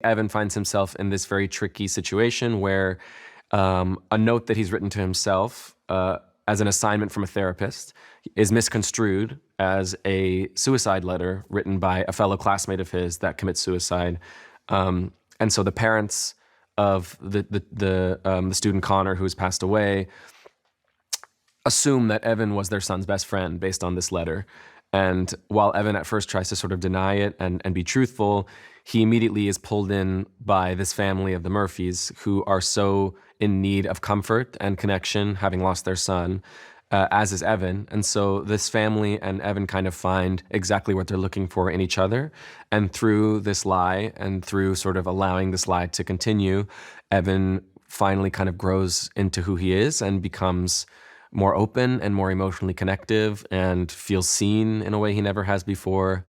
Evan finds himself in this very tricky situation where a note that he's written to himself as an assignment from a therapist is misconstrued as a suicide letter written by a fellow classmate of his that commits suicide. And so the parents of the student Connor, who has passed away, assume that Evan was their son's best friend based on this letter. And while Evan at first tries to sort of deny it and be truthful, he immediately is pulled in by this family of the Murphys, who are so in need of comfort and connection, having lost their son, as is Evan. And so this family and Evan kind of find exactly what they're looking for in each other. And through this lie and through sort of allowing this lie to continue, Evan finally kind of grows into who he is and becomes more open and more emotionally connective and feels seen in a way he never has before.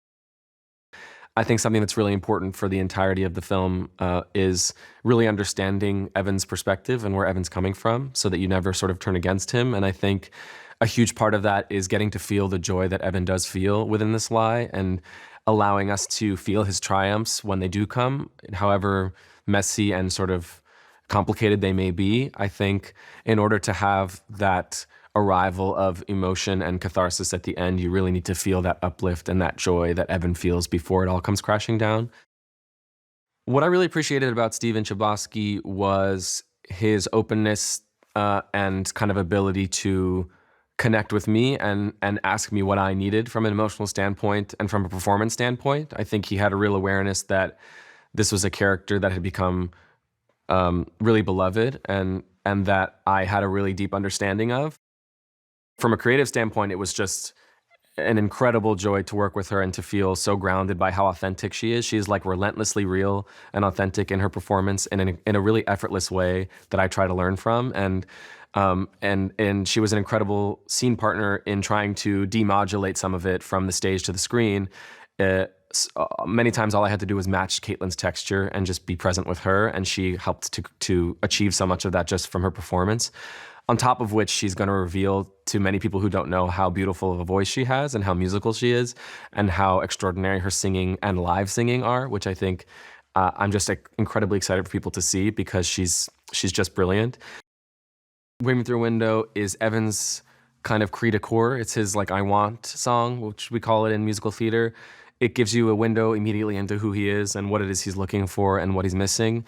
I think something that's really important for the entirety of the film is really understanding Evan's perspective and where Evan's coming from so that you never sort of turn against him. And I think a huge part of that is getting to feel the joy that Evan does feel within this lie and allowing us to feel his triumphs when they do come, however messy and sort of complicated they may be. I think in order to have that arrival of emotion and catharsis at the end, you really need to feel that uplift and that joy that Evan feels before it all comes crashing down. What I really appreciated about Steven Chbosky was his openness and kind of ability to connect with me and ask me what I needed from an emotional standpoint and from a performance standpoint. I think he had a real awareness that this was a character that had become really beloved and that I had a really deep understanding of. From a creative standpoint, it was just an incredible joy to work with her and to feel so grounded by how authentic she is. She is like relentlessly real and authentic in her performance in a really effortless way that I try to learn from. And she was an incredible scene partner in trying to demodulate some of it from the stage to the screen. Many times all I had to do was match Caitlin's texture and just be present with her, and she helped to achieve so much of that just from her performance. On top of which, she's going to reveal to many people who don't know how beautiful of a voice she has and how musical she is and how extraordinary her singing and live singing are, which I think I'm just incredibly excited for people to see because she's just brilliant. Waving Through a Window is Evan's kind of cri de coeur. It's his like I Want song, which we call it in musical theater. It gives you a window immediately into who he is and what it is he's looking for and what he's missing,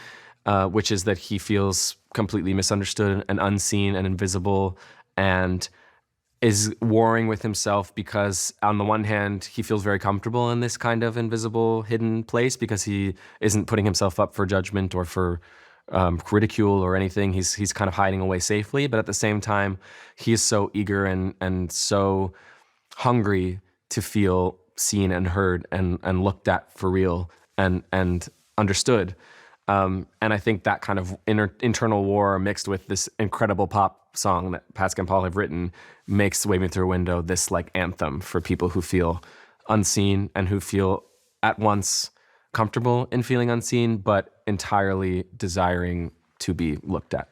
which is that he feels completely misunderstood and unseen and invisible and is warring with himself because on the one hand, he feels very comfortable in this kind of invisible, hidden place because he isn't putting himself up for judgment or for ridicule or anything. He's kind of hiding away safely, but at the same time, he is so eager and so hungry to feel seen and heard and looked at for real and understood. And I think that kind of internal war mixed with this incredible pop song that Pascal and Paul have written makes Waving Through a Window this like anthem for people who feel unseen and who feel at once comfortable in feeling unseen, but entirely desiring to be looked at.